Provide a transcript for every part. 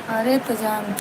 अरे तो जान।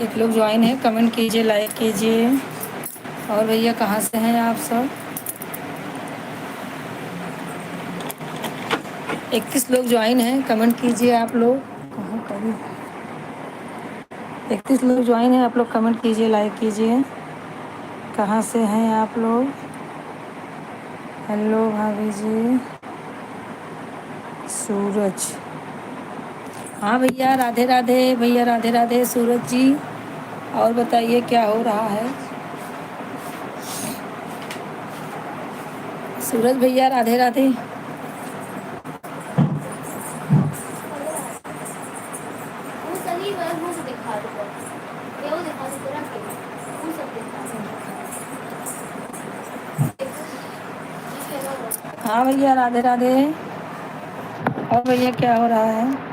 एक लोग ज्वाइन है, कमेंट कीजिए, लाइक कीजिए। और भैया कहाँ से हैं आप सब? 31 लोग ज्वाइन हैं, कमेंट कीजिए आप लोग। कहाँ करी? 31 लोग ज्वाइन हैं, आप लोग कमेंट कीजिए, लाइक कीजिए। कहाँ से हैं आप लोग? हेलो भाभी जी। सूरज, हाँ भैया राधे राधे। भैया राधे राधे सूरज जी। और बताइए क्या हो रहा है? सूरज भैया राधे राधे। हाँ भैया राधे राधे। और भैया क्या हो रहा है?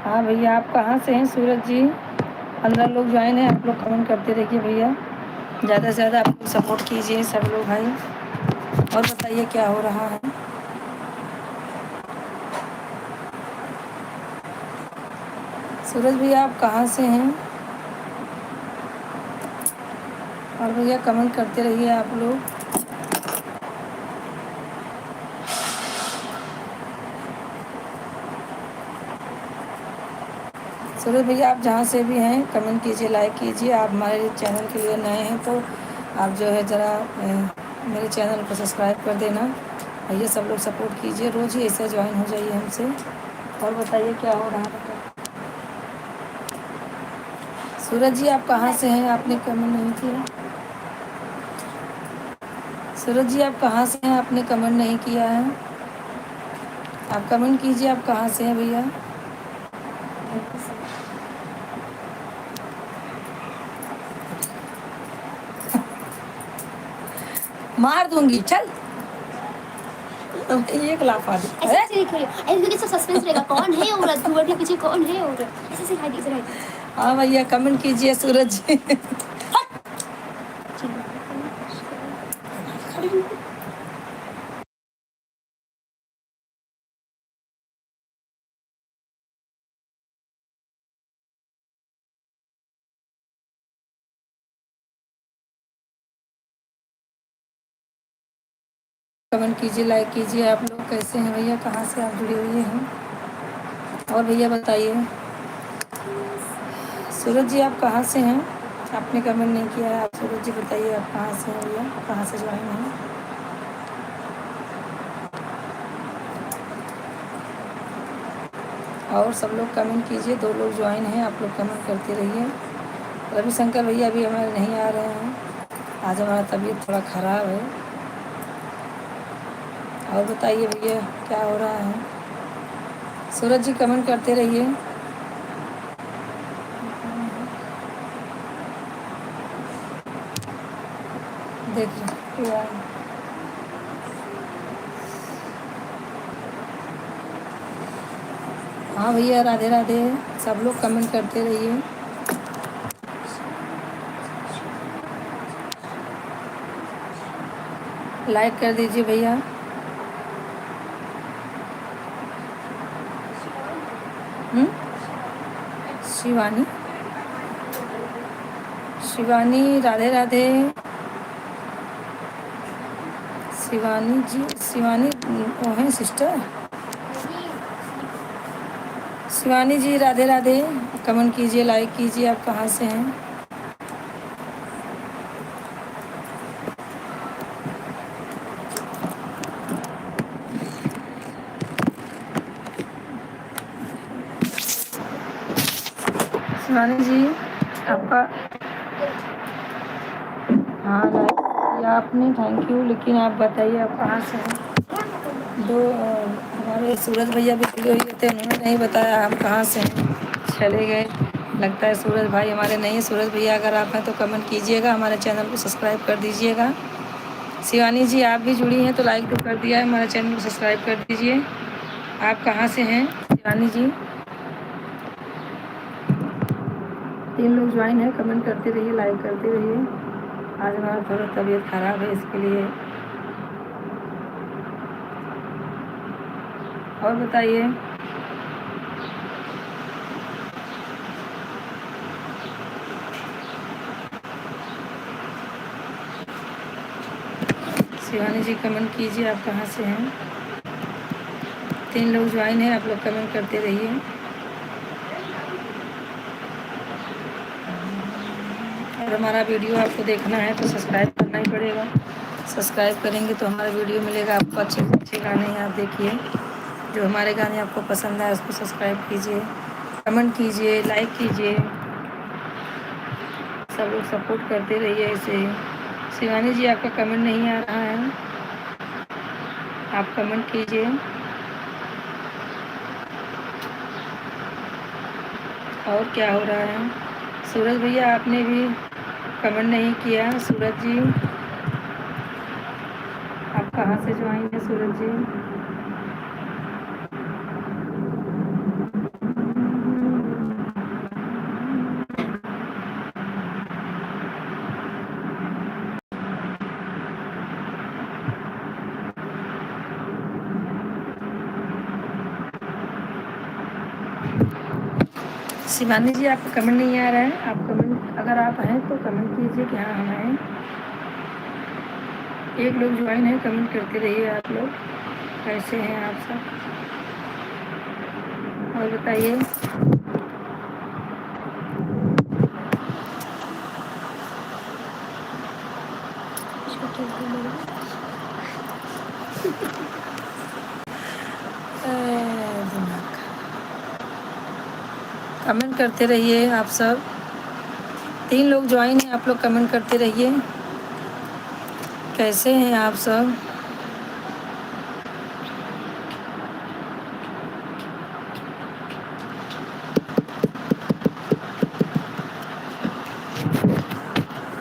हाँ भैया आप कहाँ से हैं सूरज जी? 15 लोग ज्वाइन हैं, आप लोग कमेंट करते रहिए भैया। ज़्यादा से ज़्यादा आप लोग सपोर्ट कीजिए सब लोग भाई। और बताइए क्या हो रहा है? सूरज भैया आप कहाँ से हैं? और भैया कमेंट करते रहिए आप लोग। सूरज भैया आप जहाँ से भी हैं कमेंट कीजिए, लाइक कीजिए। आप हमारे चैनल के लिए नए हैं तो आप जो है ज़रा मेरे चैनल को सब्सक्राइब कर देना। भैया सब लोग सपोर्ट कीजिए, रोज़ ही ऐसे ज्वाइन हो जाइए हमसे। और बताइए क्या हो रहा है? सूरज जी आप कहाँ से हैं? आपने कमेंट नहीं किया। सूरज जी आप कहाँ से हैं? आपने कमेंट नहीं किया है। आप कमेंट कीजिए, आप कहाँ से हैं भैया? मार दूंगी चल। एक लाफा दे। ऐसे दिख रही है, ऐसे सब सस्पेंस रहेगा, कौन है औरत, घूंघट के पीछे कौन है औरत, ऐसे सिखाई दी इधर। हाँ भैया कमेंट कीजिए सूरज जी। कमेंट कीजिए, लाइक कीजिए। आप लोग कैसे हैं भैया? कहाँ से आप जुड़े हुए हैं? और भैया बताइए। सूरज जी आप कहाँ से हैं? आपने कमेंट नहीं किया है। आप सूरज जी बताइए आप कहाँ से हैं भैया? कहाँ से ज्वाइन हैं? और सब लोग कमेंट कीजिए। 2 लोग ज्वाइन हैं, आप लोग कमेंट करते रहिए। रविशंकर भैया अभी हमारे नहीं आ रहे हैं, आज हमारा तबीयत थोड़ा ख़राब है। और बताइए भैया क्या हो रहा है। सूरज जी कमेंट करते रहिए। देखिए हाँ भैया, राधे राधे। सब लोग कमेंट करते रहिए। लाइक कर दीजिए भैया। शिवानी, शिवानी राधे राधे। शिवानी जी, शिवानी वो हैं सिस्टर। शिवानी जी राधे राधे। कमेंट कीजिए, लाइक कीजिए। आप कहाँ से हैं? शिवानी जी आपका हाँ लाइक किया आपने, थैंक यू। लेकिन आप बताइए आप कहाँ से हैं? हमारे सूरज भैया भी जुड़े हुए थे, उन्होंने नहीं बताया हम कहाँ से हैं, चले गए। लगता है सूरज भाई हमारे नहीं। सूरज भैया अगर आप हैं तो कमेंट कीजिएगा, हमारे चैनल को सब्सक्राइब कर दीजिएगा। शिवानी जी आप भी जुड़ी हैं तो लाइक तो कर दिया है, हमारे चैनल को सब्सक्राइब कर दीजिए। आप कहाँ से हैं शिवानी जी? 3 लोग ज्वाइन हैं, कमेंट करते रहिए, लाइक करते रहिए। आज हमारा थोड़ा तबीयत ख़राब है, इसके लिए। और बताइए। शिवानी जी कमेंट कीजिए, आप कहाँ से हैं? 3 लोग ज्वाइन हैं, आप लोग कमेंट करते रहिए। और हमारा वीडियो आपको देखना है तो सब्सक्राइब करना ही पड़ेगा। सब्सक्राइब करेंगे तो हमारा वीडियो मिलेगा आपको। अच्छे से अच्छे गाने हैं, आप देखिए। जो हमारे गाने आपको पसंद आए उसको सब्सक्राइब कीजिए, कमेंट कीजिए, लाइक कीजिए। सब लोग सपोर्ट करते रहिए ऐसे ही। शिवानी जी आपका कमेंट नहीं आ रहा है, आप कमेंट कीजिए। और क्या हो रहा है? सूरज भैया आपने भी कमेंट नहीं किया। सूरज जी आप कहाँ से ज्वाइन है सूरज जी? शिवानी जी आपका कमेंट नहीं आ रहा है, आप कमेंट अगर आप हैं तो कमेंट कीजिए कि हाँ हम हैं। 1 लोग ज्वाइन है, कमेंट करते रहिए आप लोग। कैसे हैं आप सब? और बताइए। कमेंट करते रहिए आप सब। 3 लोग ज्वाइन हैं, आप लोग कमेंट करते रहिए। कैसे हैं आप सब?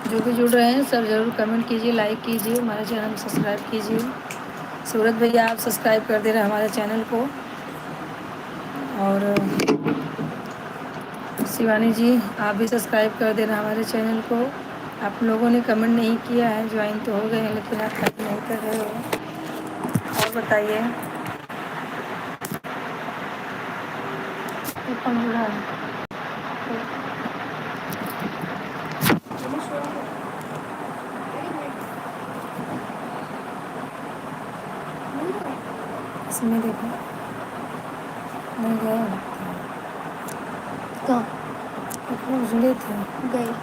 जो भी जुड़ रहे हैं सब ज़रूर कमेंट कीजिए, लाइक कीजिए, हमारे चैनल को सब्सक्राइब कीजिए। सूरज भैया आप सब्सक्राइब कर दे रहे हैं हमारे चैनल को। और शिवानी जी आप भी सब्सक्राइब कर देना हमारे चैनल को। आप लोगों ने कमेंट नहीं किया है, ज्वाइन तो हो गए हैं लेकिन आप कमेंट नहीं कर रहे हो। और बताइए। कौन जुड़ा है? इसमें देखो नहीं गया कहाँ लोग जुड़े थे। गए?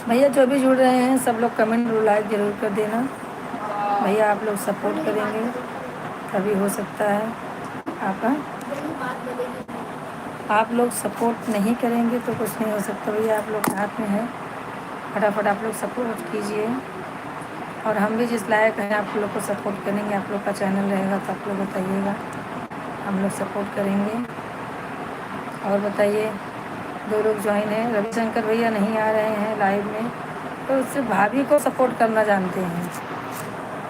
भैया जो भी जुड़ रहे हैं सब लोग कमेंट और लाइक ज़रूर कर देना। भैया आप लोग सपोर्ट करेंगे। तभी हो सकता है आपका। वही बात बदलेगी। आप लोग सपोर्ट नहीं करेंगे तो कुछ नहीं हो सकता भैया, आप लोग के हाथ में है। फटाफट आप लोग सपोर्ट कीजिए, और हम भी जिस लायक हैं आप लोग को सपोर्ट करेंगे। आप लोग का चैनल रहेगा तो आप लोग बताइएगा, हम लोग सपोर्ट करेंगे। और बताइए, 2 लोग ज्वाइन हैं, रविशंकर भैया नहीं आ रहे हैं लाइव में, तो उससे भाभी को सपोर्ट करना जानते हैं।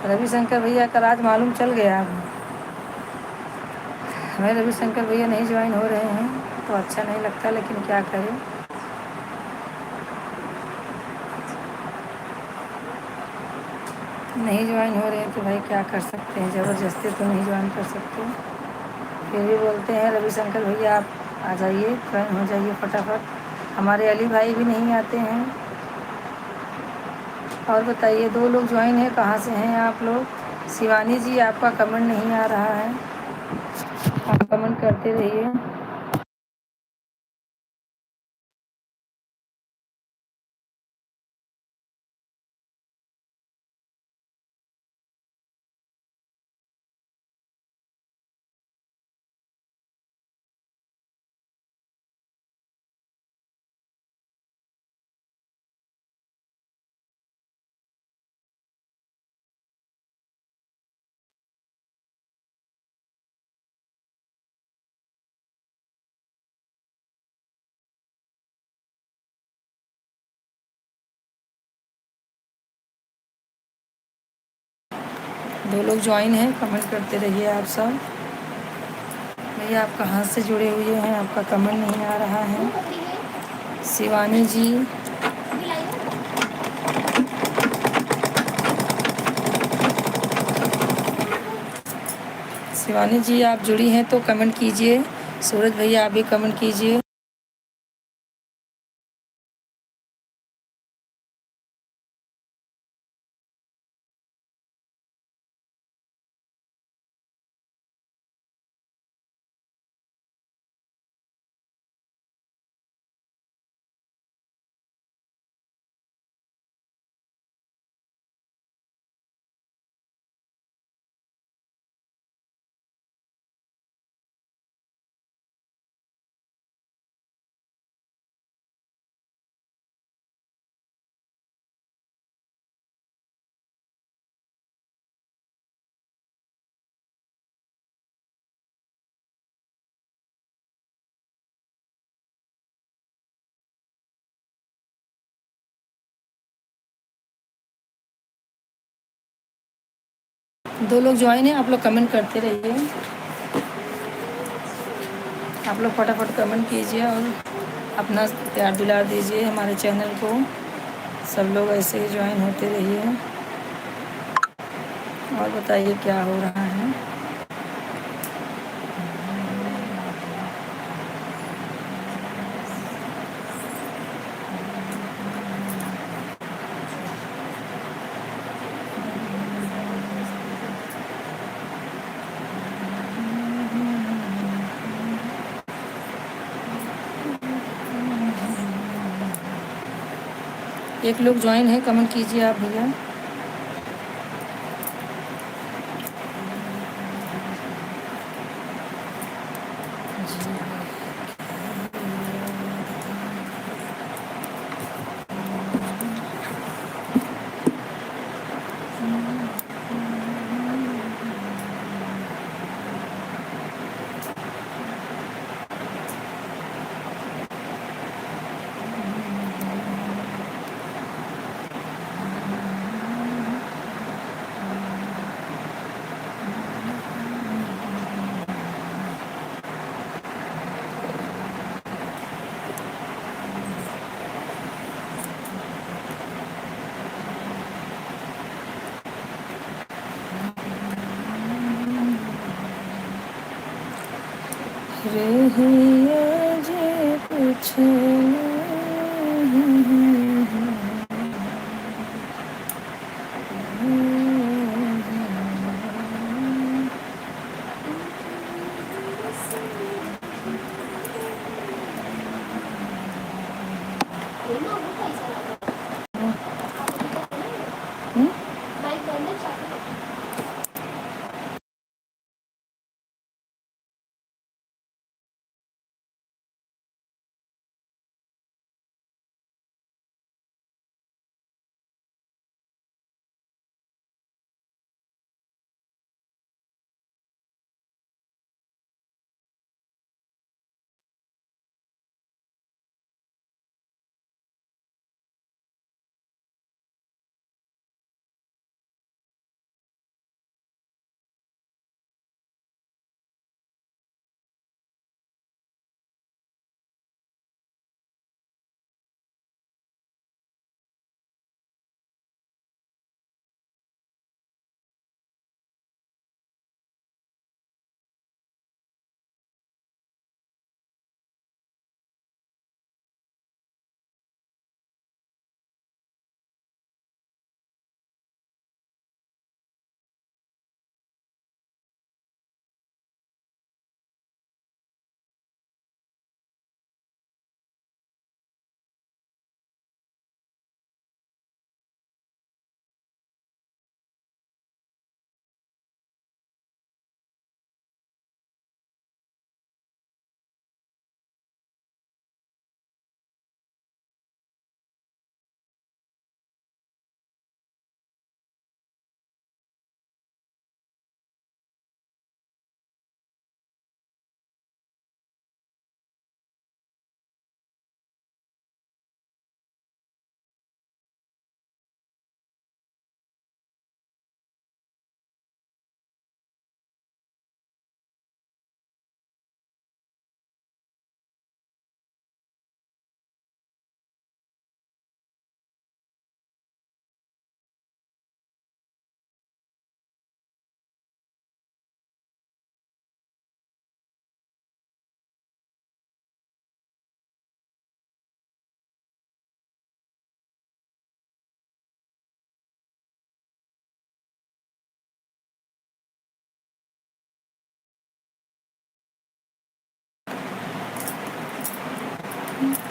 रविशंकर भैया का राज मालूम चल गया अब हमें। रविशंकर भैया नहीं ज्वाइन हो रहे हैं तो अच्छा नहीं लगता, लेकिन क्या करें। नहीं ज्वाइन हो रहे हैं तो भाई क्या कर सकते हैं, ज़बरदस्ती तो नहीं ज्वाइन कर सकते। फिर भी बोलते हैं रविशंकर भैया आप आ जाइए, ज्वाइन हो जाइए फटाफट। हमारे अली भाई भी नहीं आते हैं। और बताइए, 2 लोग ज्वाइन हैं, कहाँ से हैं आप लोग? शिवानी जी, आपका कमेंट नहीं आ रहा है, आप कमेंट करते रहिए। दो लोग ज्वाइन हैं, कमेंट करते रहिए आप सब। भैया आप कहाँ से जुड़े हुए हैं, आपका कमेंट नहीं आ रहा है। शिवानी जी, शिवानी जी आप जुड़ी हैं तो कमेंट कीजिए। सूरज भैया आप भी कमेंट कीजिए। दो लोग ज्वाइन हैं, आप लोग कमेंट करते रहिए। आप लोग फटाफट कमेंट कीजिए और अपना प्यार दुलार दीजिए हमारे चैनल को। सब लोग ऐसे ही ज्वाइन होते रहिए। और बताइए क्या हो रहा है। एक लोग ज्वाइन है, कमेंट कीजिए आप भैया। रहिए जे कुछ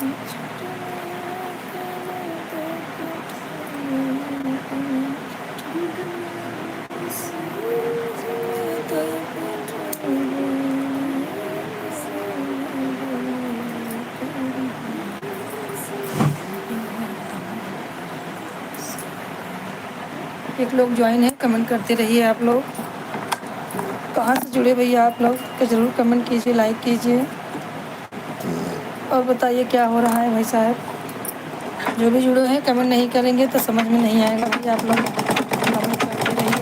एक लोग ज्वाइन है, कमेंट करते रहिए आप लोग। कहाँ से जुड़े भैया आप लोग, तो ज़रूर कमेंट कीजिए, लाइक कीजिए और बताइए क्या हो रहा है भाई साहब। जो भी जुड़े हैं कमेंट नहीं करेंगे तो समझ में नहीं आएगा भैया, आप लोग कमेंट करते रहिए।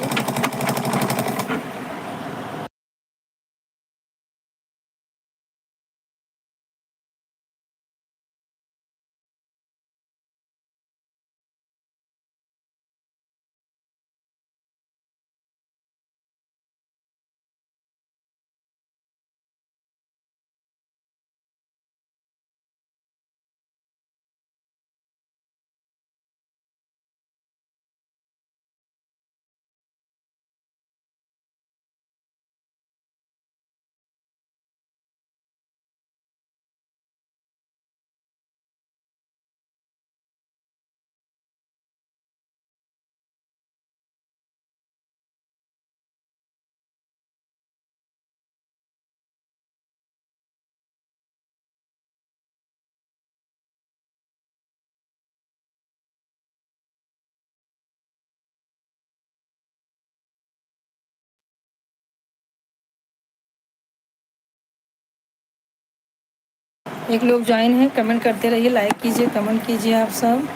एक लोग ज्वाइन है, कमेंट करते रहिए, लाइक कीजिए, कमेंट कीजिए, आप सब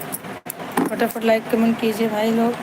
फटाफट लाइक कमेंट कीजिए भाई लोग।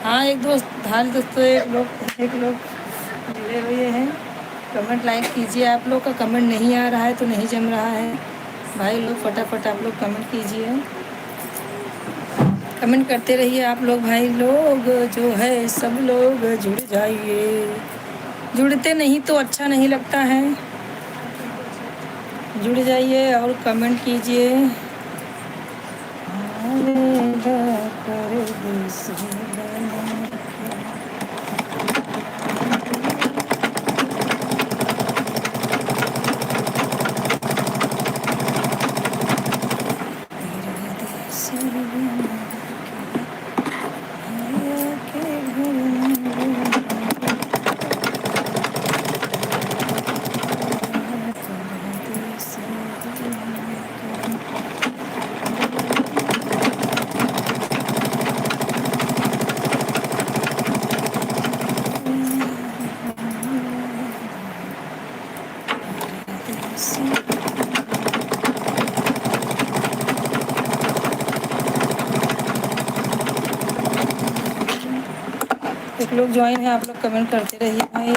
हाँ एक दोस्त हाल दोस्तों, एक लोग जुड़े हुए हैं, कमेंट लाइक कीजिए। आप लोग का कमेंट नहीं आ रहा है तो नहीं जम रहा है भाई लोग, फटाफट आप लोग कमेंट कीजिए, कमेंट करते रहिए आप लोग भाई लोग। जो है सब लोग जुड़ जाइए, जुड़ते नहीं तो अच्छा नहीं लगता है, जुड़ जाइए और कमेंट कीजिए। आएगा परदेस बन के। परदेस बन के घर में परदेस बन के। एक लोग ज्वाइन है, आप लोग कमेंट करते रहिए भाई।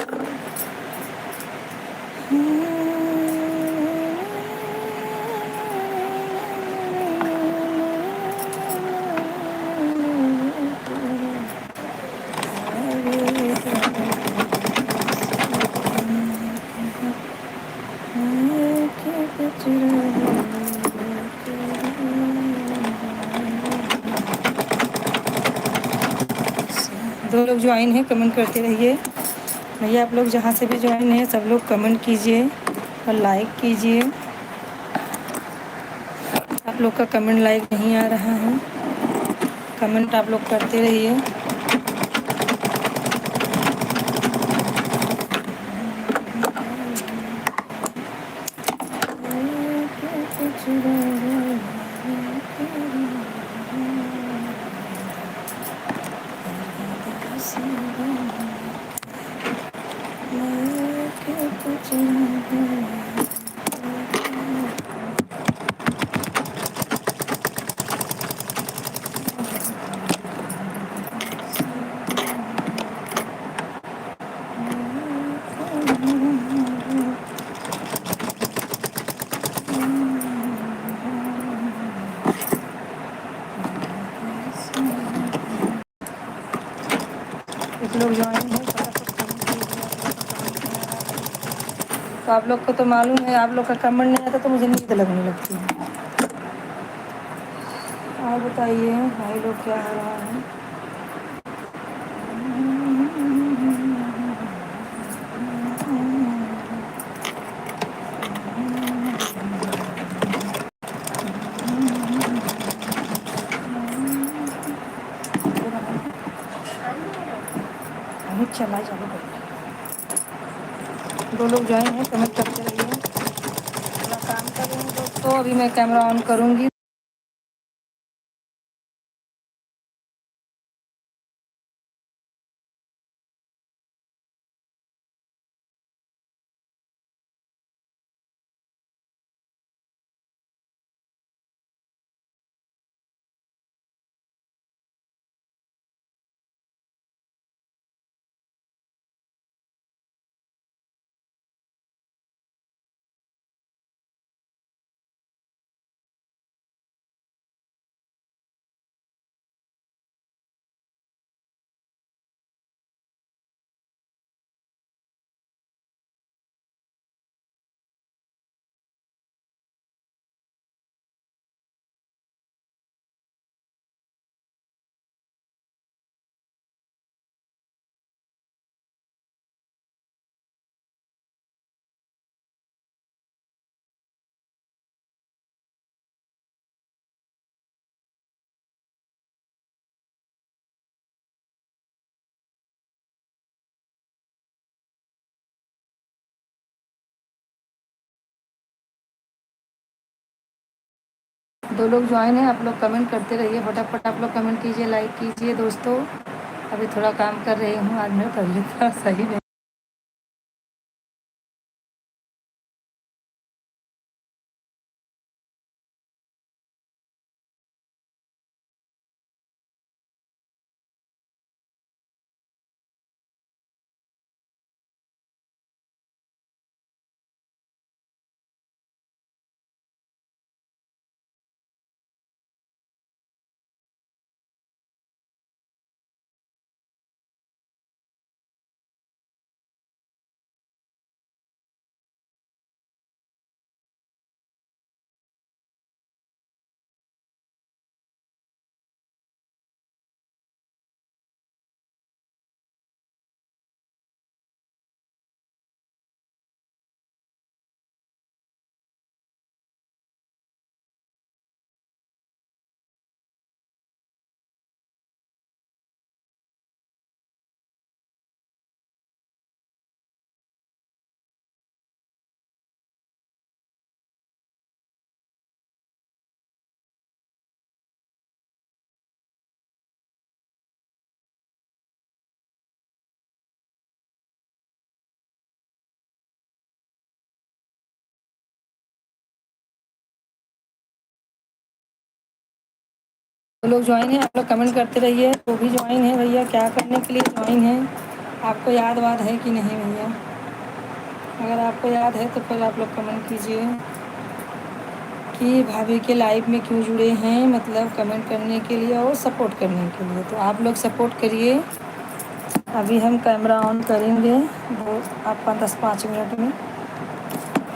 दो लोग ज्वाइन हैं, कमेंट करते रहिए भैया। आप लोग जहाँ से भी ज्वाइन हैं सब लोग कमेंट कीजिए और लाइक कीजिए। आप लोग का कमेंट लाइक नहीं आ रहा है, कमेंट आप लोग करते रहिए। कुछ लोग ज्वाइन हैं, फटाफट कमेंट कीजिए। तो आप लोग को तो मालूम है, आप लोग का कमेंट नहीं आता तो मुझे नींद लगने लगती है। और बताइए भाई लोग क्या हो रहा है। चला चालू कर, दो लोग ज्वाइन हैं, कमेंट करते रहिए। थोड़ा काम कर रही हूँ दोस्तों, अभी मैं कैमरा ऑन करूँगी। दो लोग ज्वाइन हैं, आप लोग कमेंट करते रहिए, फटाफट आप लोग कमेंट कीजिए, लाइक कीजिए दोस्तों। अभी थोड़ा काम कर रही हूँ, आज मेरा तबीयत थोड़ा सही नहीं। दो लोग ज्वाइन हैं, आप लोग कमेंट करते रहिए। वो भी ज्वाइन है भैया, क्या करने के लिए ज्वाइन है, आपको याद वाद है कि नहीं भैया? अगर आपको याद है तो फिर आप लोग कमेंट कीजिए कि भाभी के लाइव में क्यों जुड़े हैं, मतलब कमेंट करने के लिए और सपोर्ट करने के लिए। तो आप लोग सपोर्ट करिए। अभी हम कैमरा ऑन करेंगे वो आप 10-5 मिनट में।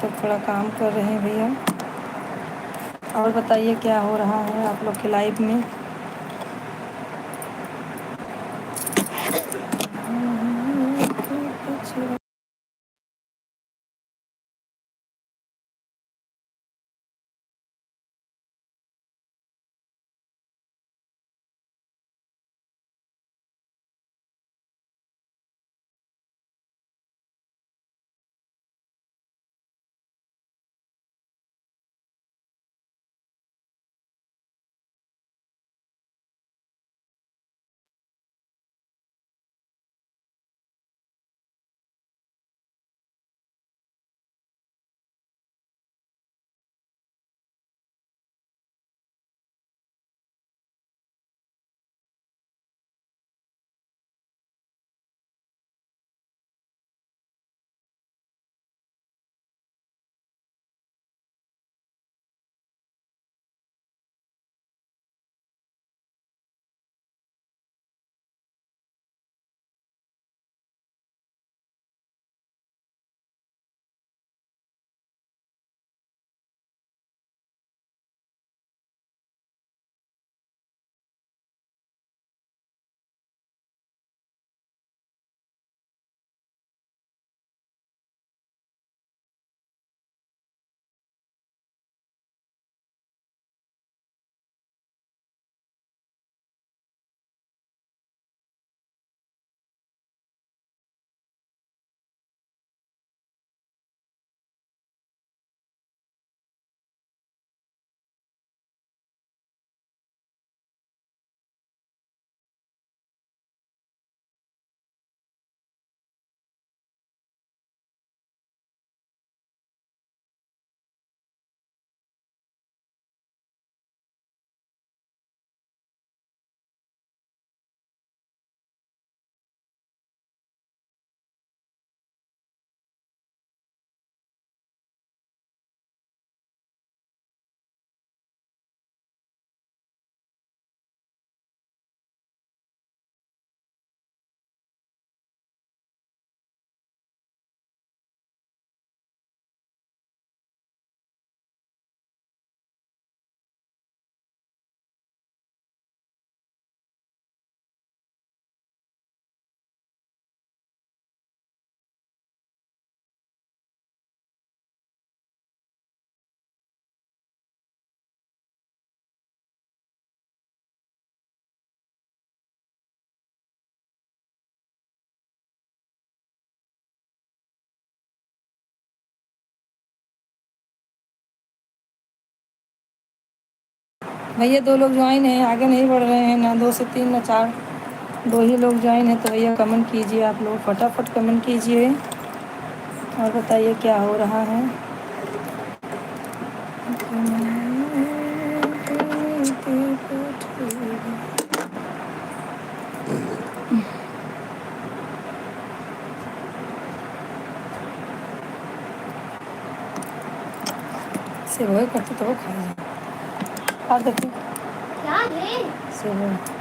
तो थोड़ा काम कर रहे हैं भैया। और बताइए क्या हो रहा है आप लोग के लाइफ में। भैया 2 लोग ज्वाइन हैं, आगे नहीं बढ़ रहे हैं, ना 2 से 3 ना 4, 2 ही लोग ज्वाइन हैं। तो भैया कमेंट कीजिए, आप लोग फटाफट कमेंट कीजिए और बताइए क्या हो रहा है। सेब करते तो वो खा जाए। और देखिए क्या है सेब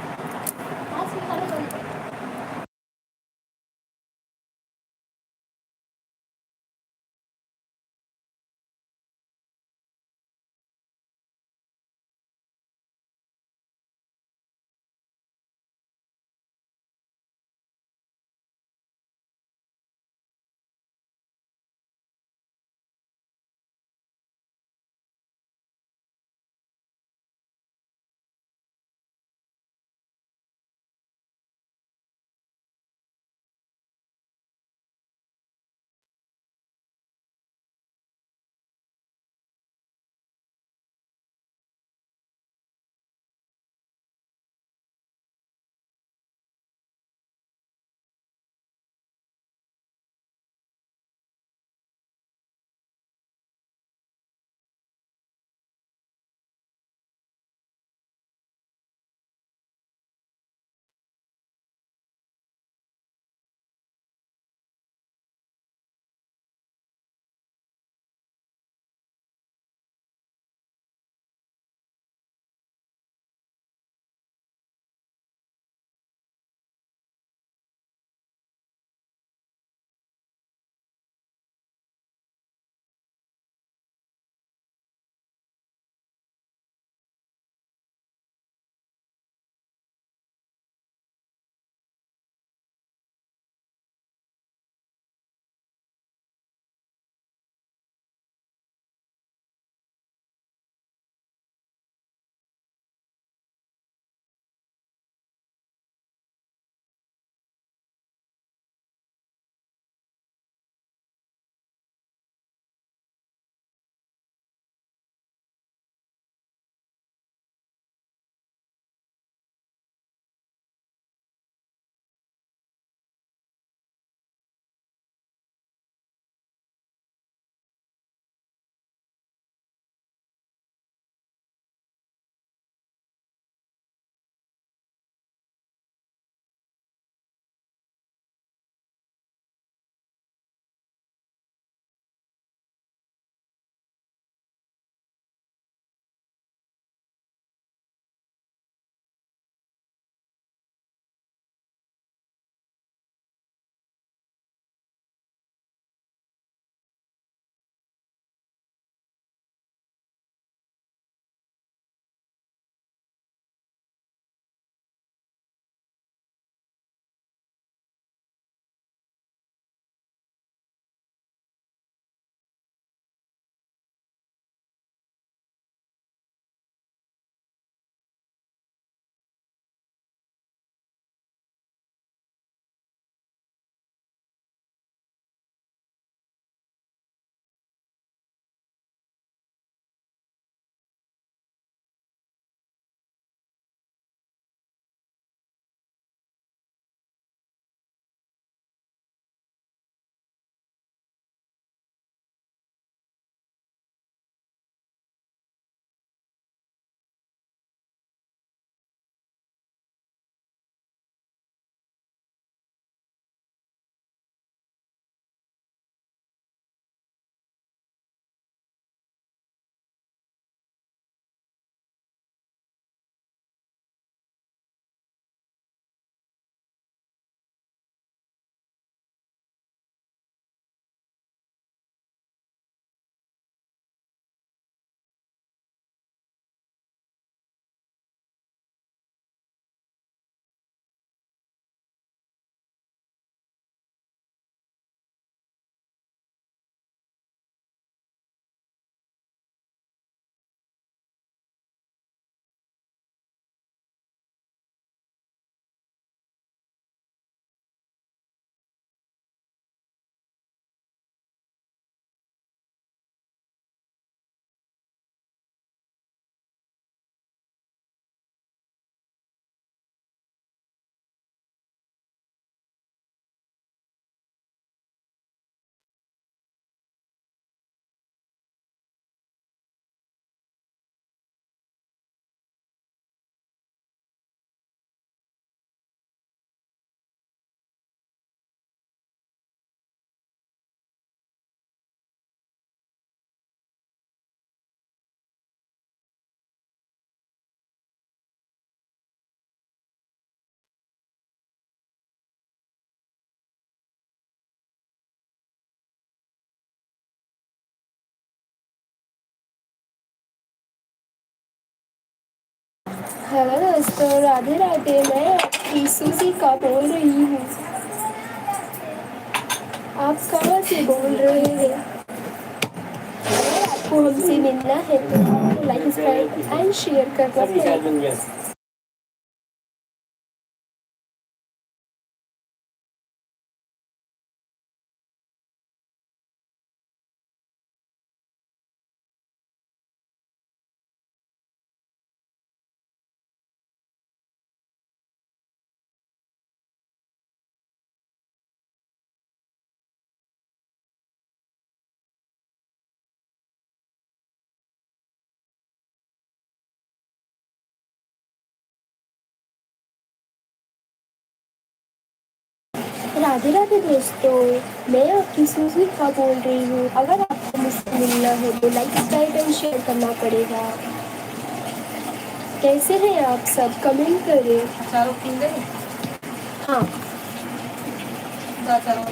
हेलो दोस्तों, राधे राधे। मैं आपकी सूजी का बोल रही हूँ। आप कहाँ से बोल रहे हैं? अगर आपको हमसे मिलना है तो आपको लाइक सब्सक्राइब एंड शेयर करना पड़ेगा। राधे राधे दोस्तों, मैं आपकी सूजी खा बोल रही हूँ। अगर आपको मुझसे मिलना है तो लाइक सब्सक्राइब एंड शेयर करना पड़ेगा। कैसे हैं आप सब? कमेंट करें। चारों खुल गई। हाँ, चारों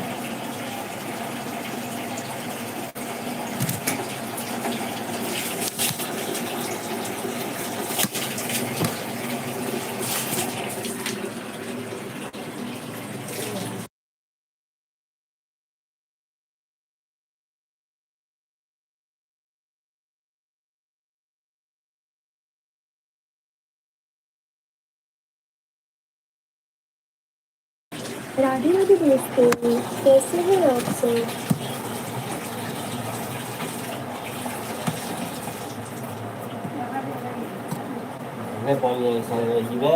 राधे राधे दोस्तों, कैसे हैं आप सब? Ve poi sarei di me.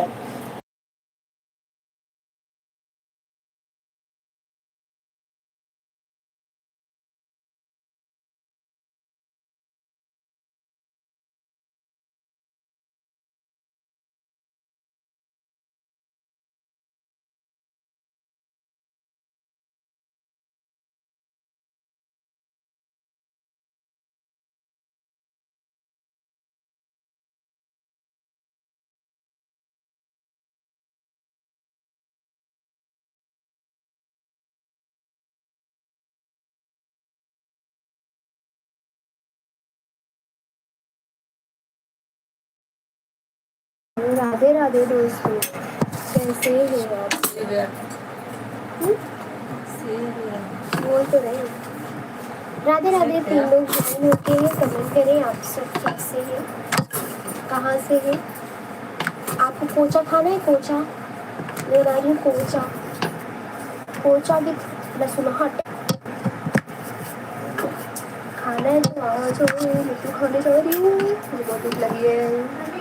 Radhe Radhe दोस्तों, कैसे हैं आप? बोल तो रहे हैं। राधे राधे। 3 लोग ज्वाइन होके कमेंट करें। आप सब कैसे हैं? कहाँ से हैं? आपको कोचा खाना है? कोचा ले रही हूँ। कोचा कोचा विथ लहसुन खाना है तो आ जाओ। मैं तो खाने जा रही हूँ, मुझे बहुत भूख लगी है।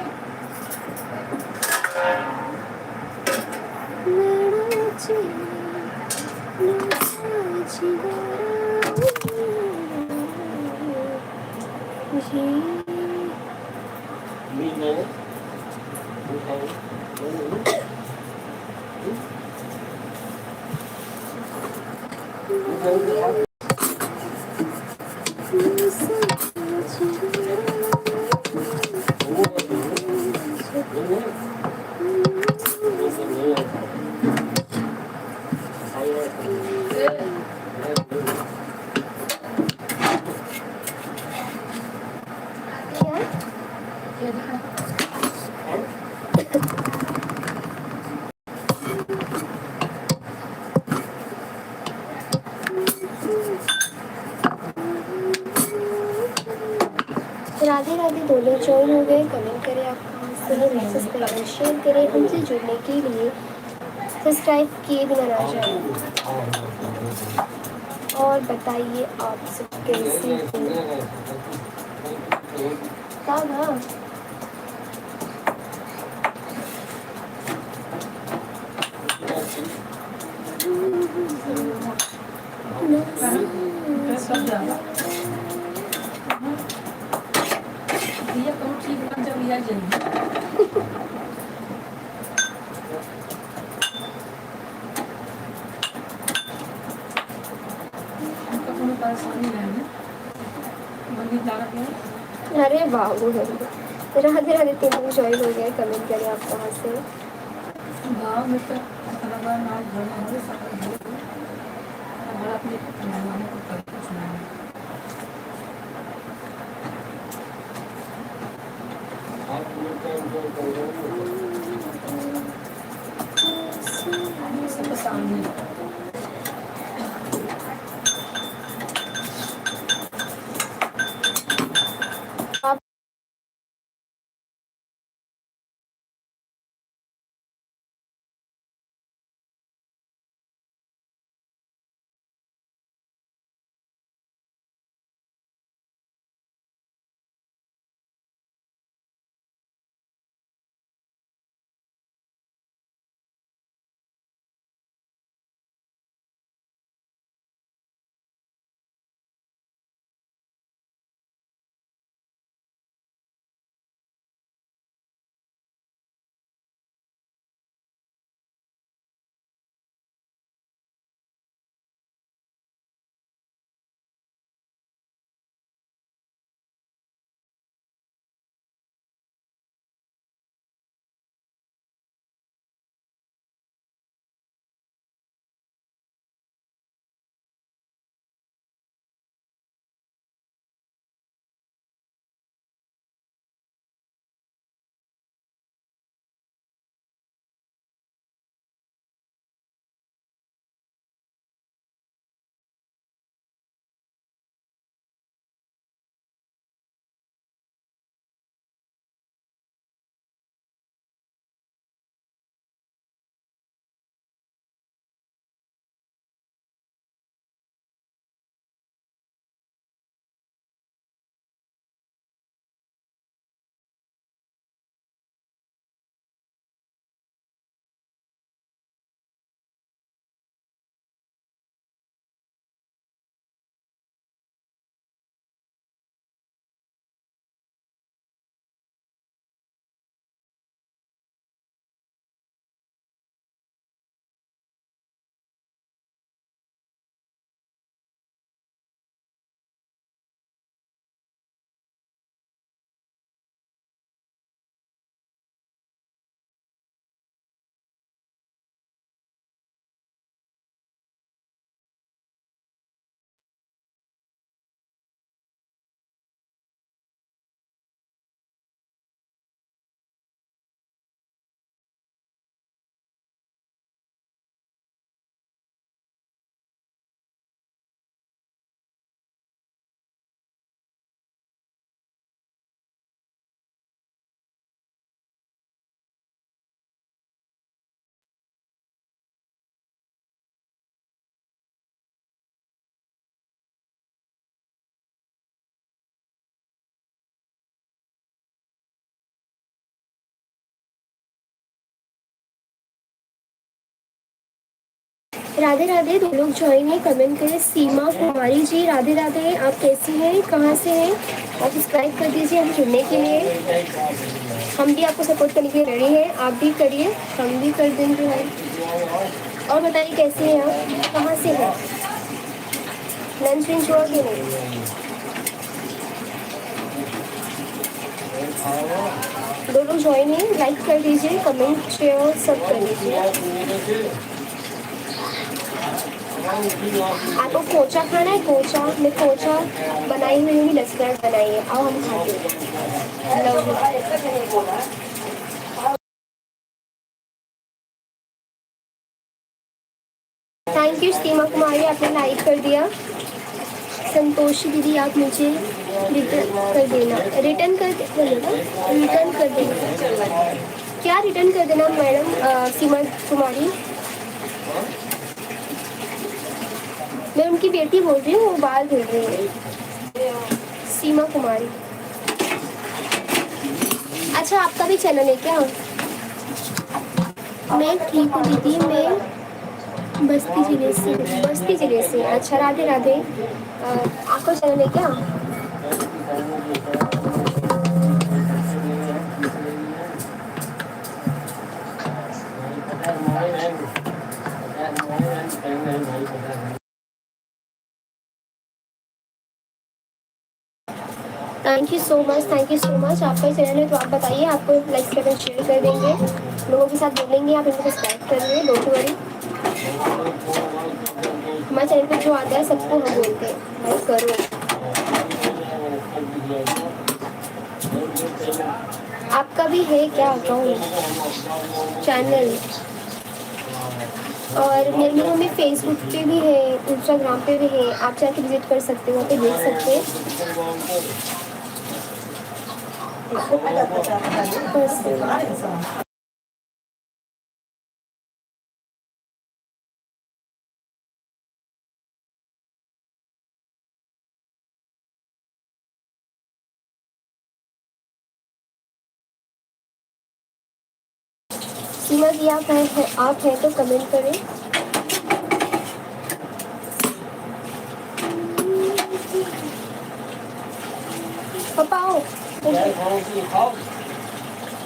राधे राधे। दोनों ज्वाइन हो गए। कमेंट करें आप कहाँ से हैं, मैसेज करें, शेयर करें। हमसे जुड़ने के लिए सब्सक्राइब किए बिना ना जाए। और बताइए आप सब कैसे हैं? कहाँ ये तो ठीक बन जब यह जल्दी आपका कोनो परेशानी नहीं है। बंदी लागत है। अरे बाबू राधे राधे। 3 लोग ज्वाइन हो गए। कमेंट करें आप कहाँ से। गाँव में तो अलग नाच घर में हमारे साथ हमारा अपने मेहमानों को कभी सुनाएंगे। सबके सामने आप राधे राधे, दो लोग ज्वाइन है, कमेंट करें। सीमा कुमारी जी, राधे राधे, आप कैसी हैं, कहाँ से हैं? आप सब्सक्राइब कर दीजिए हम जुड़ने के लिए। हम भी आपको सपोर्ट करने के लिए रेडी हैं, आप भी करिए, हम भी कर देंगे भाई। और बताइए कैसे हैं आप, कहाँ से हैं? लंच विंच हुआ कि नहीं? दो लोग ज्वाइन है, लाइक कर दीजिए, कमेंट शेयर सब कर दीजिए। आपको कोचा खाना है? कोचा में कोचा बनाई हुई होगी, लस्कर बनाई है, आओ हम खाते हैं। थैंक यू सीमा कुमारी, आपने लाइक कर दिया। संतोषी दीदी, आप मुझे रिटर्न कर देना, रिटर्न कर देना, क्या रिटर्न कर देना मैडम? सीमा कुमारी, मैं उनकी बेटी बोल रही हूँ, वो बाल धुल रही है। सीमा कुमारी, अच्छा आपका भी चैनल है क्या? मैं ठीक हूँ दीदी, मैं बस्ती जिले से। अच्छा राधे राधे, आपका चैनल है क्या? Thank you so much, thank you so much. आपका चैनल है तो आप बताइए, आपको लाइक करें, शेयर कर देंगे, लोगों के साथ बोलेंगे, आप इनको सब्सक्राइब कर रहे हैं, डोंट वरी। हमारे चैनल पर जो आता है सबको हम बोलते हैं लाइक करो। आपका भी है क्या अकाउंट चैनल? और मेरी मम्मी फेसबुक पे भी है, इंस्टाग्राम पे भी है, आप जाके विजिट कर सकते हो, वहाँ पे देख सकते हैं। सीमा जी आप हैं तो कमेंट करें। पापा आओ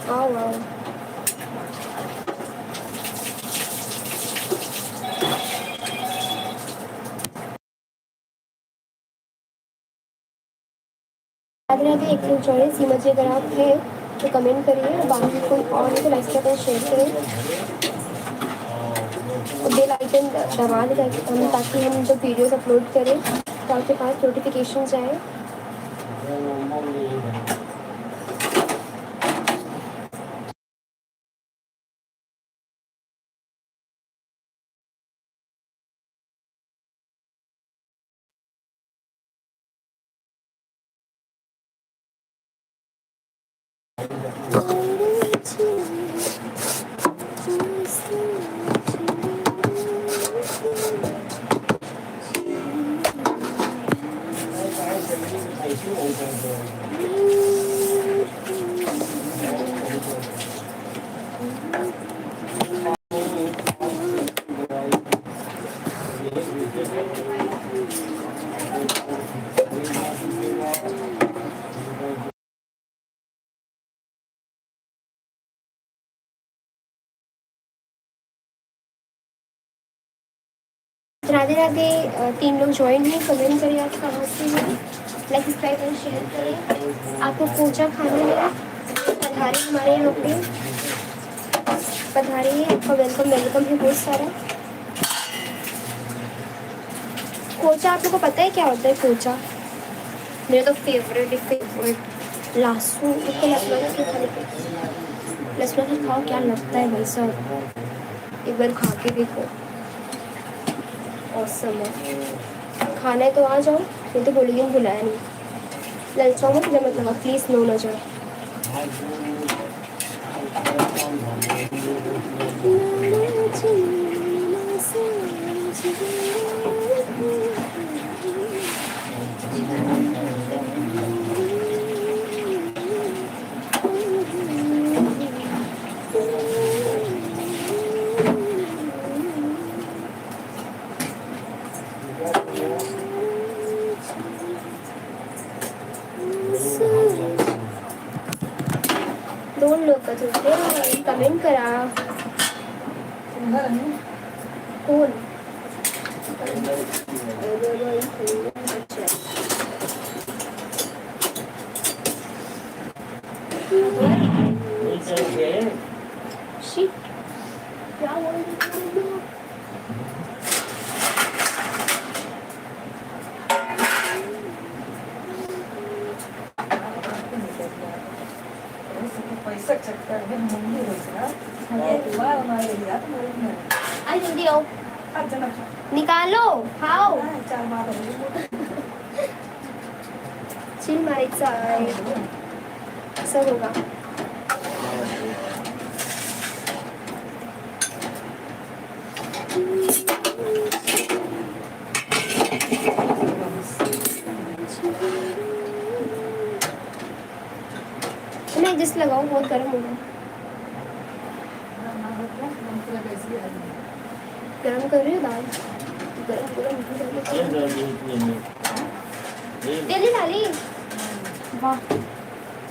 आओ आओ। राधे राधे, एक लोग जोड़े। सीमा जी अगर आप हैं तो कमेंट करिए, और बाकी कोई और है तो लाइक करें, शेयर करें और बेल आइकन दबा दें ताकि हम जब वीडियोस अपलोड करें तो आपके पास नोटिफिकेशन जाए। राधे राधे, 3 लोग ज्वाइन हैं, कमेंट करिए आप कहाँ से हैं, लाइक सब्सक्राइब और शेयर करें। आपको कोचा खाना है, पधारे हमारे यहाँ पे, पधारिए, आपका वेलकम वेलकम है बहुत सारा। कोचा आप लोगों को पता है क्या होता है? कोचा मेरा तो फेवरेट लहसुन, उसको लहसुन के खाने पे, लहसुन के खाओ, क्या लगता है भाई साहब, एक बार खा के देखो, औसम है। खाना है तो आ जाओ, नहीं तो बोलेंगे बुलाया नहीं। ललचाओ मत, मतलब प्लीज़ नो ना जाओ। दोन लोग का चलते कमेंट करा कौन शिट क्या बोल रही हो? आई जल्दी आओ, निकालो, खाओ। चिल मारायचं आहे, असं होगा। नहीं जिस लगाओ बहुत गर्म होगा, गरम कर रही हो दाल, गरम तेल डाली। वाह,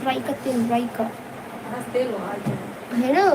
राई का तेल, राई का है ना।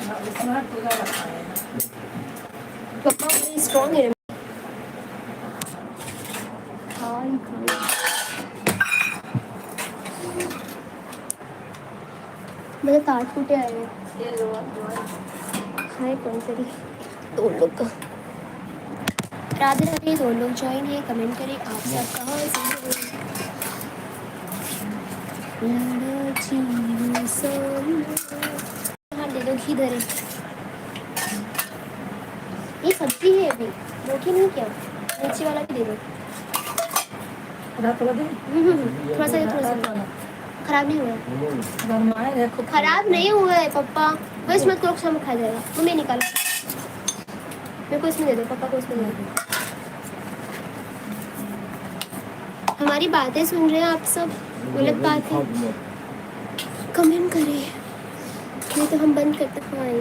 विश्वनाथ पूजा रखा है। पापा बड़े स्ट्रॉन्ग है। खान खान मेरे तार टूटे आए हैं। ये लो हाय कौन करी दो लोग का। राधे राधे, दो लोग ज्वाइन है, कमेंट करें आप सब कहाँ से हो। लाडाची हाँ दे दो घी धरे। ये सब्जी है अभी रोटी नहीं क्या, नीचे वाला भी दे दो। थोड़ा दे थोड़ा सा खराब नहीं हुआ है। गरमाए देखो खराब नहीं हुआ है पापा, बस मत करो शाम खा जाएगा। मम्मी निकालो, मेरे को इसमें दे दो, पापा को इसमें दे दो। हमारी बातें सुन रहे हैं आप सब, गलत बात है कमेंट करें, नहीं तो हम बंद करते खाएं।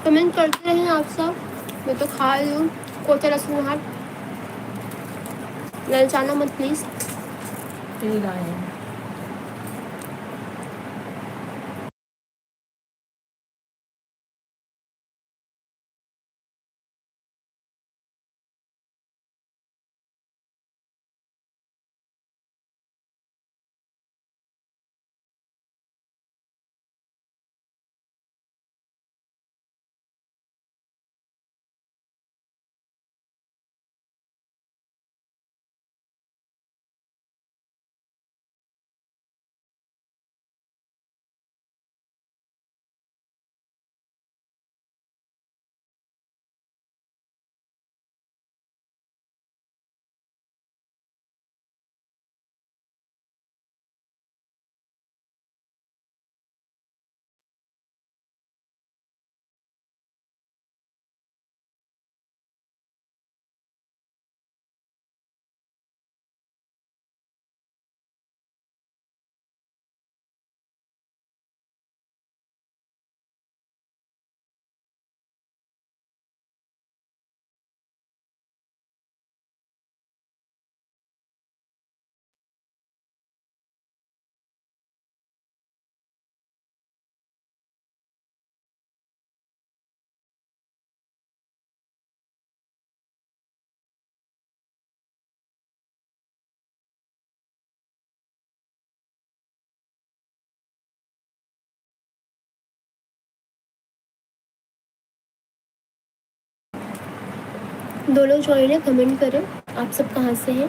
कमेंट करते रहें आप सब। मैं तो खा रही हूँ कोचा लहसुन हाथ, ललचाना मत प्लीज़। तेल आए हैं। दो लोग ज्वाइन है, कमेंट करें आप सब कहाँ से हैं।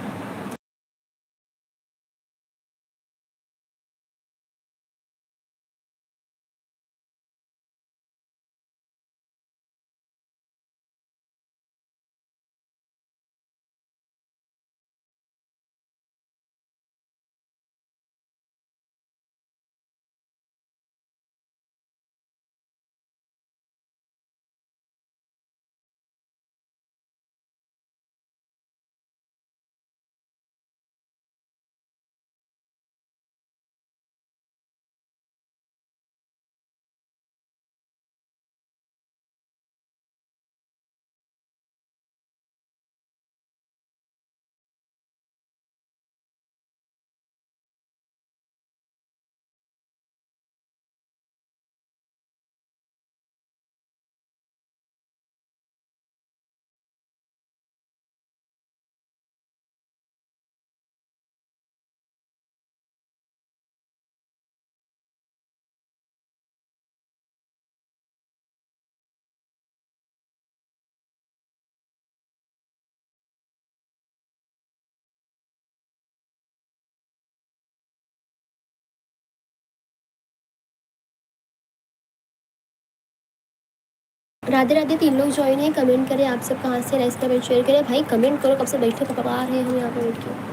राधे राधे 3 लोग ज्वाइन है, कमेंट करें आप सब कहाँ से, लाइक कमेंट शेयर करें भाई, कमेंट करो, कब से बैठे पका रहे हैं हम यहाँ पे बैठ के।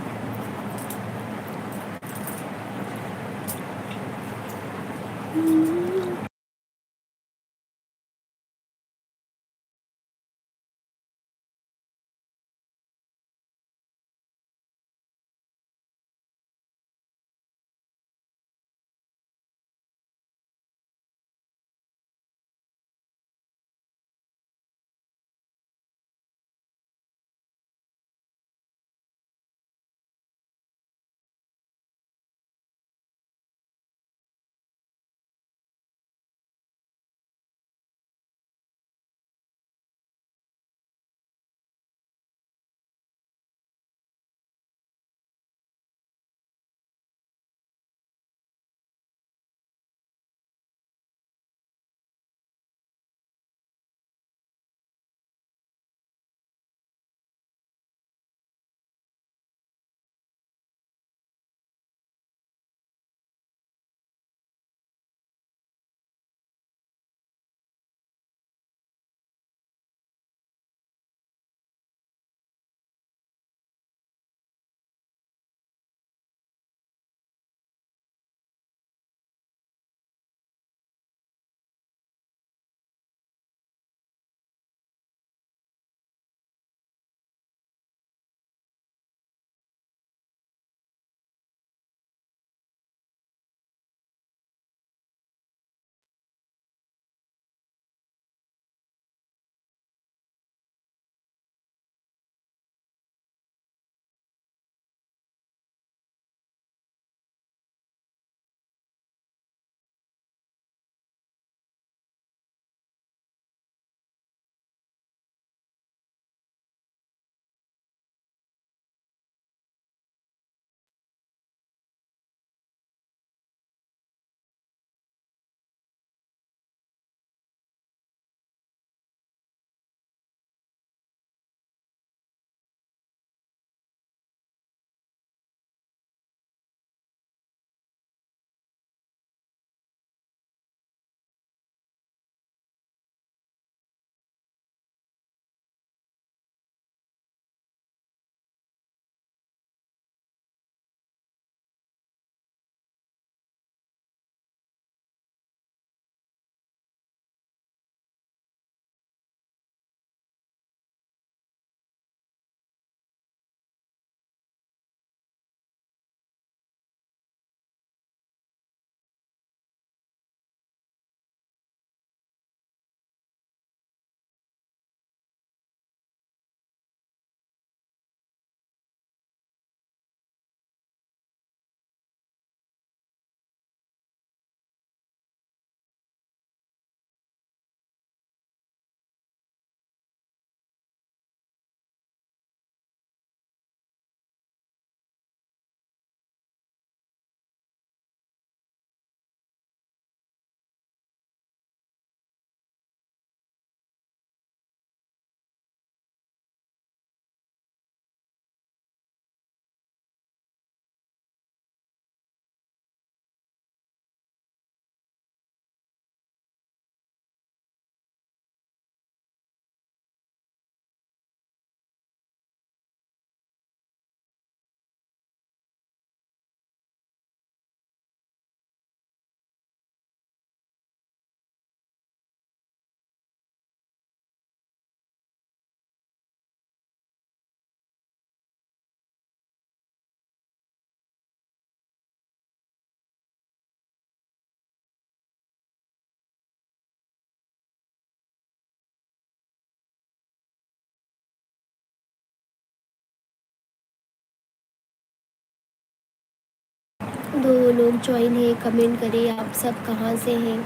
दो लोग ज्वाइन है, कमेंट करें आप सब कहाँ से हैं,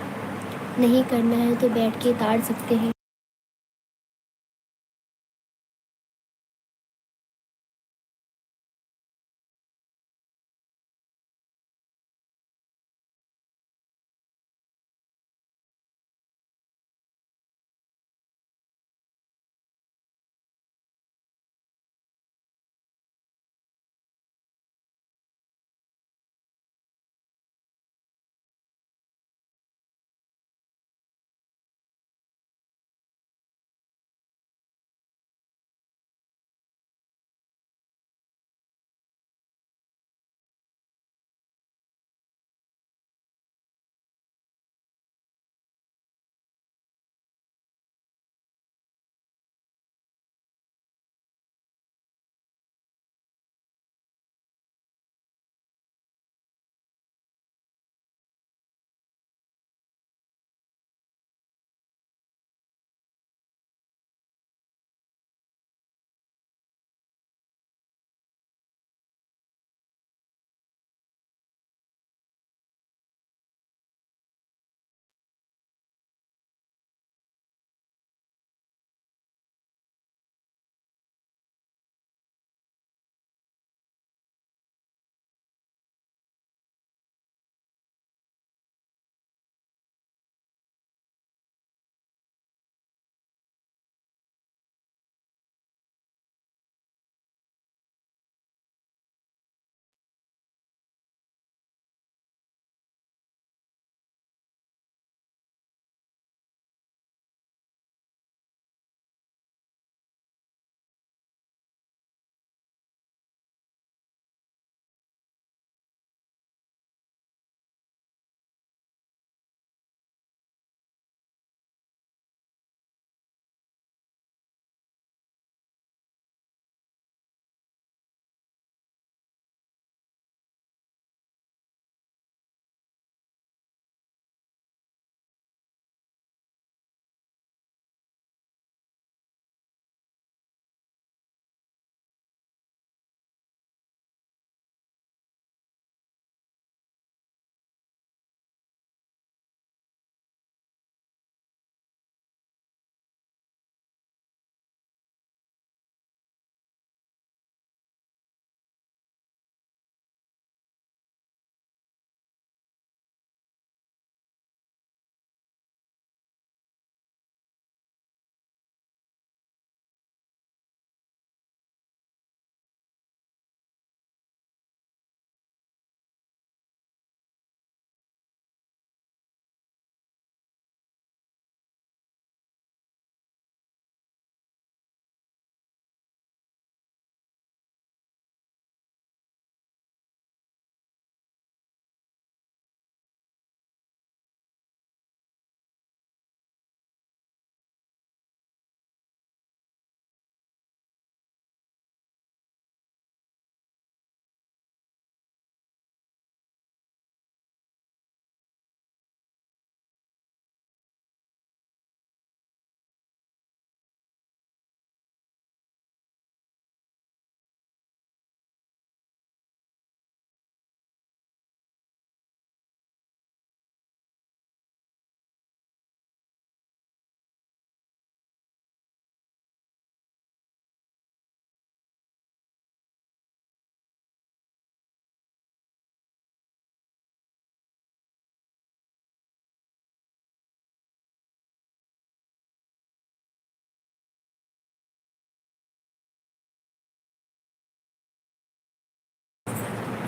नहीं करना है तो बैठ के ताड़ सकते हैं।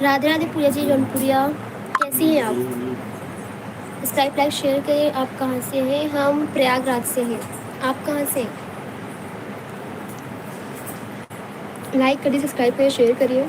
राधे राधे पूजा जी, जौनपुरिया, कैसी हैं आप? सब्सक्राइब लाइक शेयर करिए। आप कहाँ से हैं? हम प्रयागराज से हैं। आप कहाँ से? लाइक करिए, सब्सक्राइब करिए, शेयर करिए।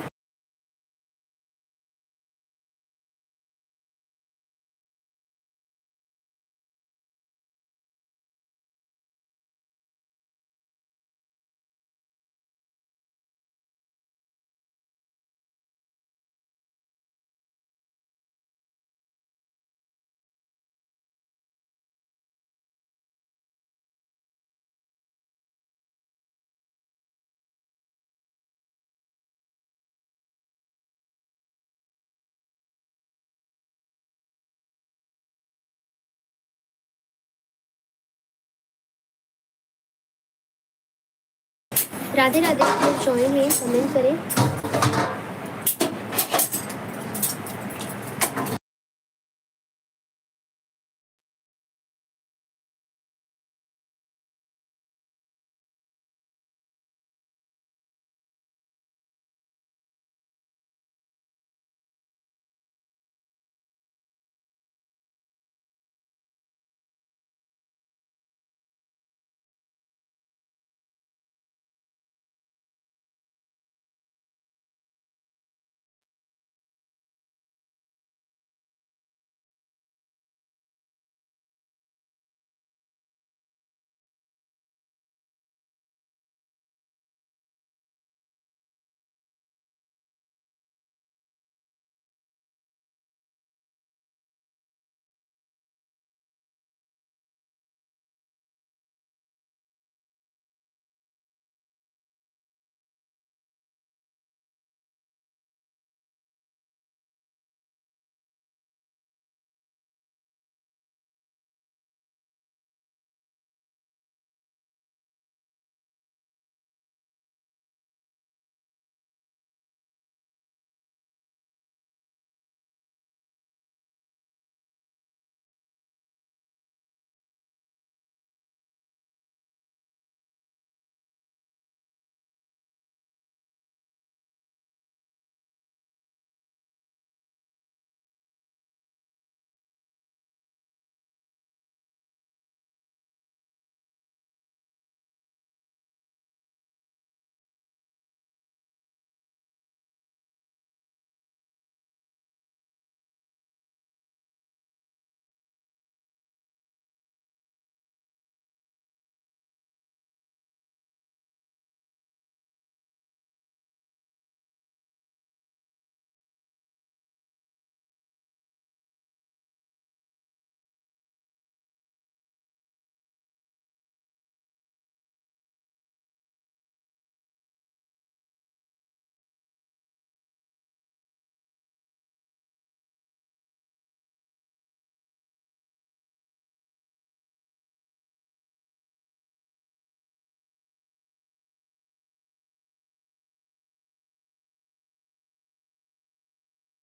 राधे राधे, आप ज्वाइन हैं, कमेंट करें।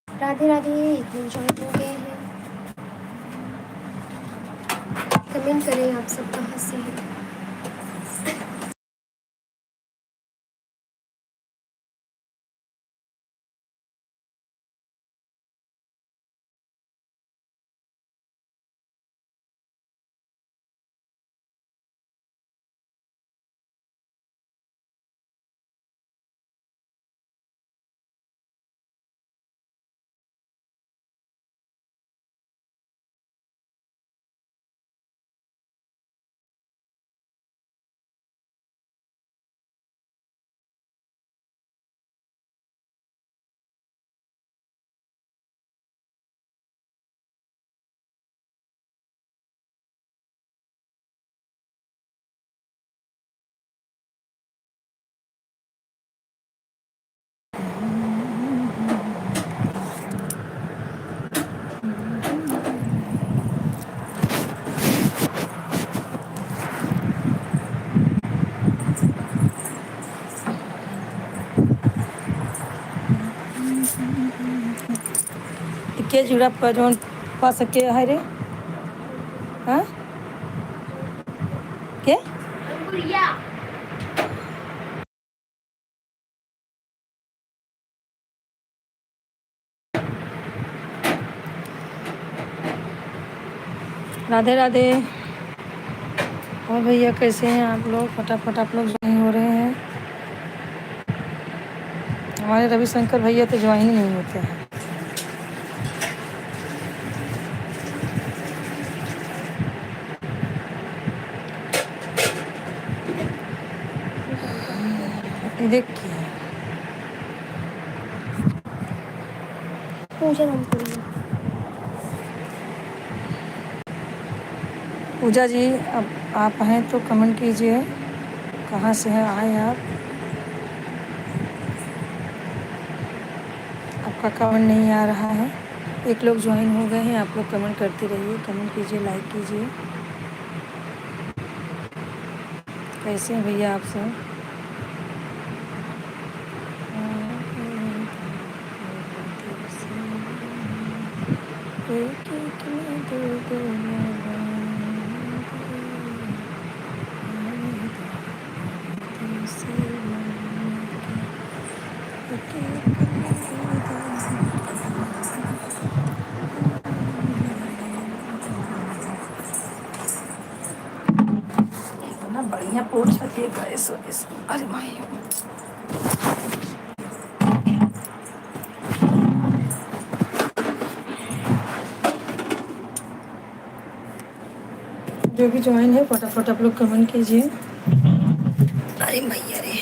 राधे राधे, ज्वाइन हो गए हैं, कमेंट करें आप सब कहाँ से हैं। के जुड़ा पर जोन पा सके है रे हाँ के राधे राधे। और भैया कैसे हैं आप लोग? फटाफट आप लोग ज्वाइन हो रहे हैं। हमारे रविशंकर भैया तो ज्वाइन ही नहीं होते हैं। ये देखिए पूजा नाम करिए। पूजा जी, अब आप हैं तो कमेंट कीजिए, कहाँ से हैं आए आप? आपका कमेंट नहीं आ रहा है। एक लोग ज्वाइन हो गए हैं, आप लोग कमेंट करते रहिए, कमेंट कीजिए, लाइक कीजिए। कैसे हैं भैया आप सब? ना बढ़िया पोछ रखिएगा इस अरे माई। जो भी ज्वाइन है फटाफट आप लोग कमेंट कीजिए। अरे मैया रे।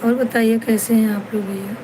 और बताइए कैसे हैं आप लोग भैया?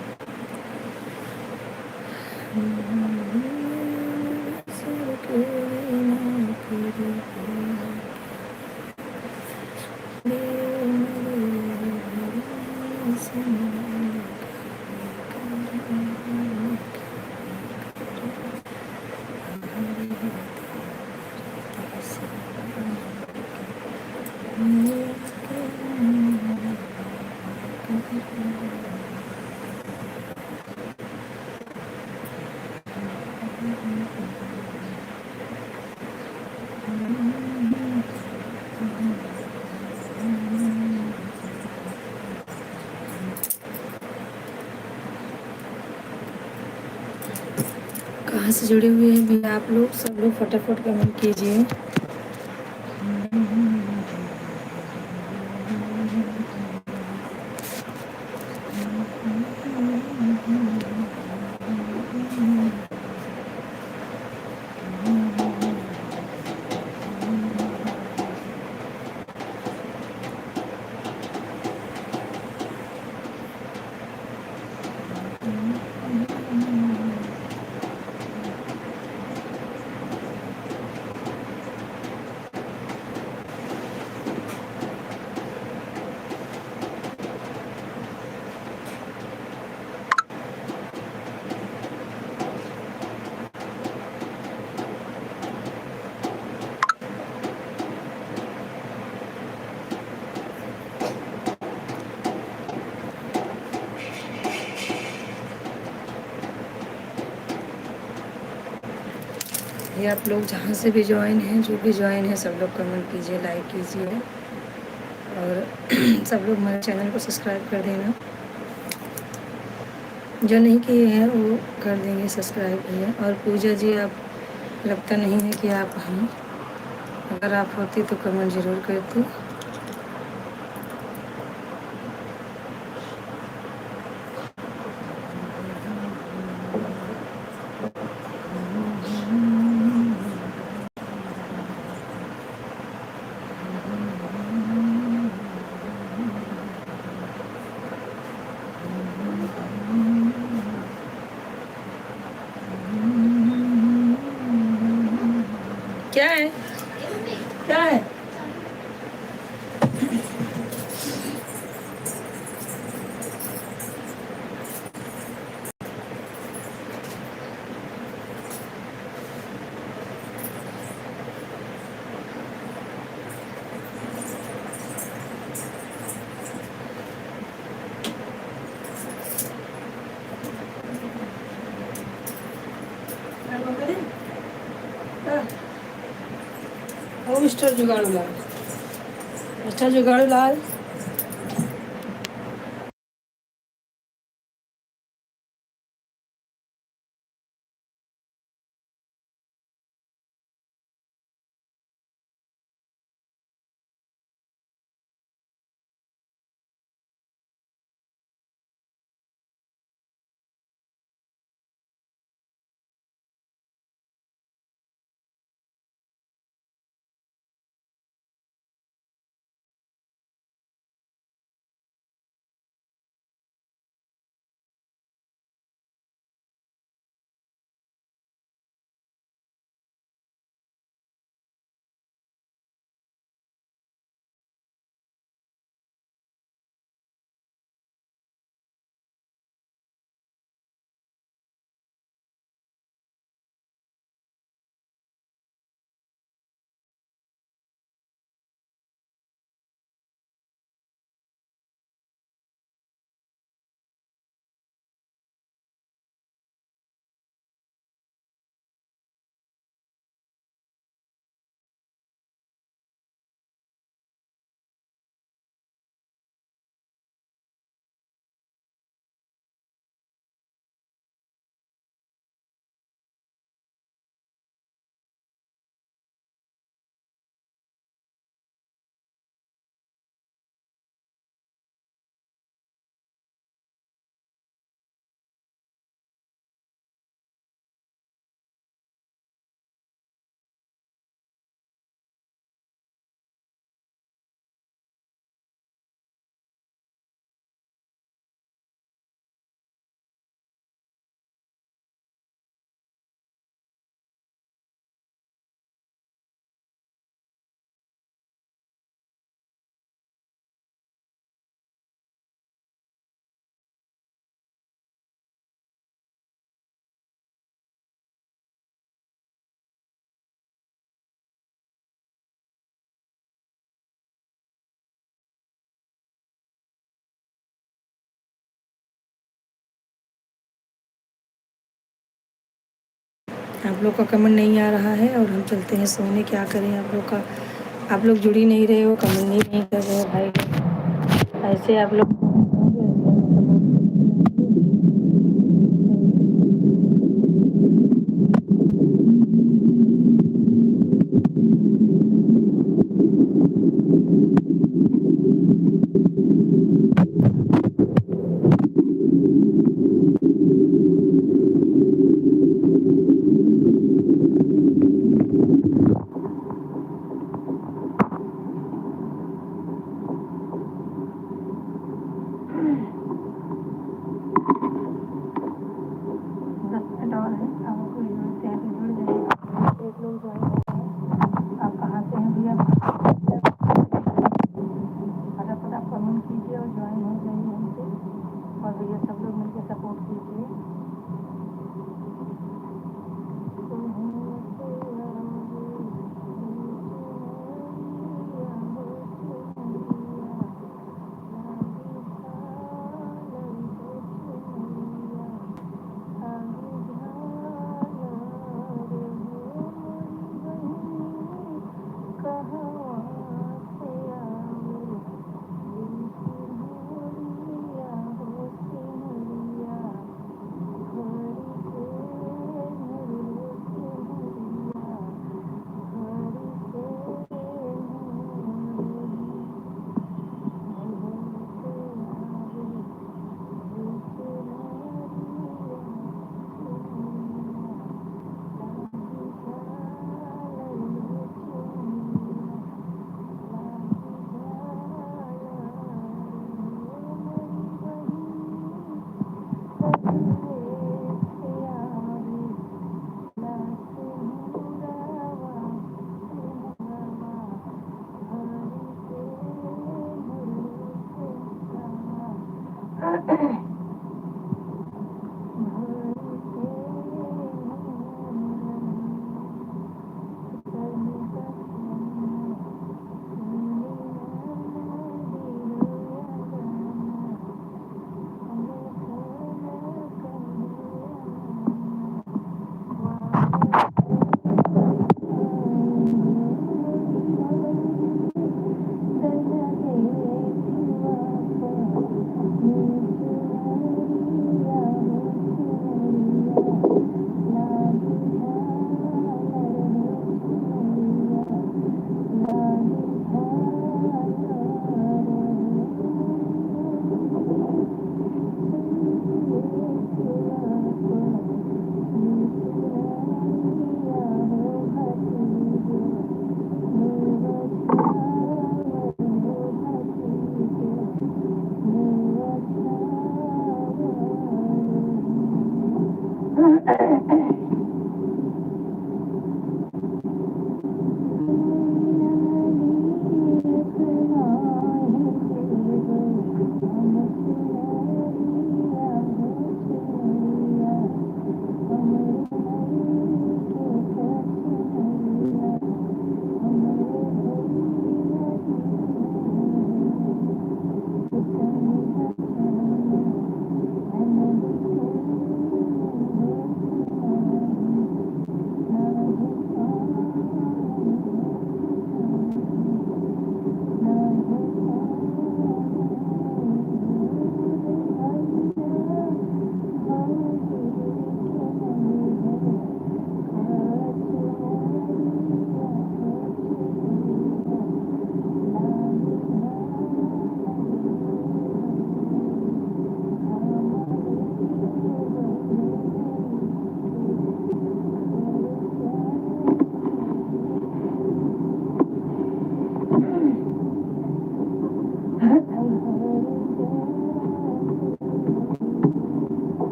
कहाँ से जुड़े हुए हैं भैया आप लोग? सब लोग फटाफट कमेंट कीजिए। ये आप लोग जहाँ से भी ज्वाइन हैं, जो भी ज्वाइन है सब लोग कमेंट कीजिए, लाइक कीजिए और सब लोग हमारे चैनल को सब्सक्राइब कर देना। जो नहीं किए हैं वो कर देंगे सब्सक्राइब भैया। और पूजा जी, आप लगता नहीं है कि आप हैं, अगर आप होती तो कमेंट ज़रूर करती। क्या है? क्या है? ओ मिस्टर जुगाड़ू लाल, मिस्टर जुगाड़ू लाल। आप लोग का कमेंट नहीं आ रहा है और हम चलते हैं सोने। क्या करें, आप लोग जुड़ ही नहीं रहे हो, कमेंट नहीं कर रहे हो भाई। ऐसे आप लोग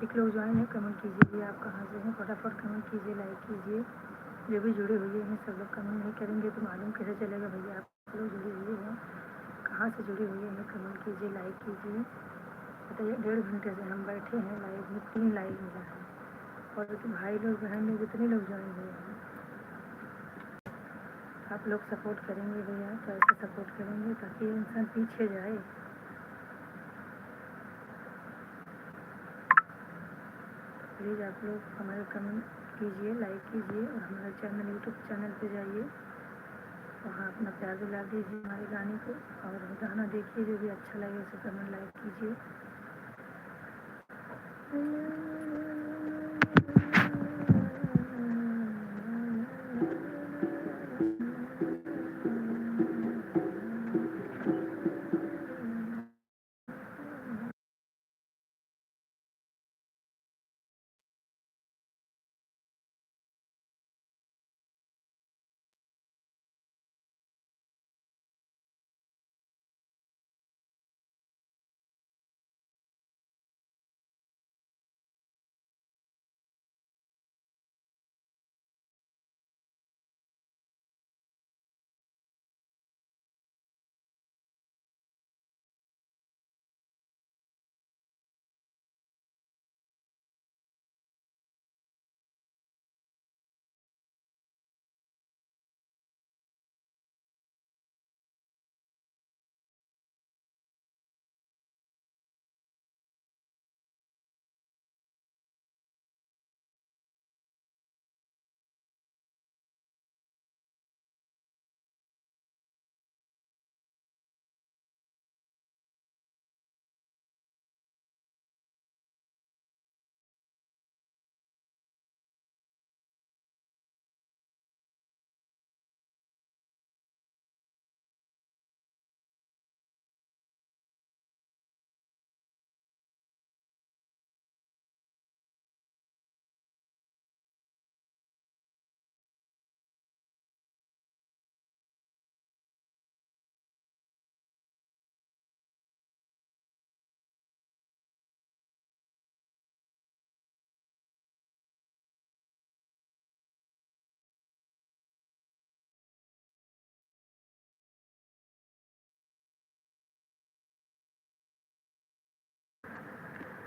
एक लोग ज्वाइन है, कमेंट कीजिए आप कहाँ से हैं, फटाफट कमेंट कीजिए, लाइक कीजिए। जो भी जुड़े हुए हैं सब लोग कमेंट नहीं करेंगे तो मालूम कैसे चलेगा भैया आप लोग जुड़े हुए हैं, कहाँ से जुड़े हुए हैं। कमेंट कीजिए, लाइक कीजिए। बताइए 1.5 घंटे से हम बैठे हैं लाइव में, 3 लाइव मिला है और भाई लोग बहन लोग जितने लोग ज्वाइन हुए हैं। आप लोग सपोर्ट करेंगे भैया तो ऐसे सपोर्ट करेंगे ताकि इंसान पीछे जाए। प्लीज़ आप लोग हमारे कमेंट कीजिए, लाइक कीजिए और हमारा चैनल यूट्यूब चैनल पे जाइए, वहाँ अपना प्यार दिला दीजिए हमारे गाने को और गाना देखिए, जो भी अच्छा लगे उसे कमेंट लाइक कीजिए।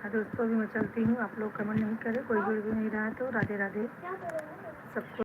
हाँ दोस्तों, अभी मैं चलती हूँ, आप लोग कमेंट नहीं करें, कोई जुड़ भी नहीं रहा तो राधे राधे सबको।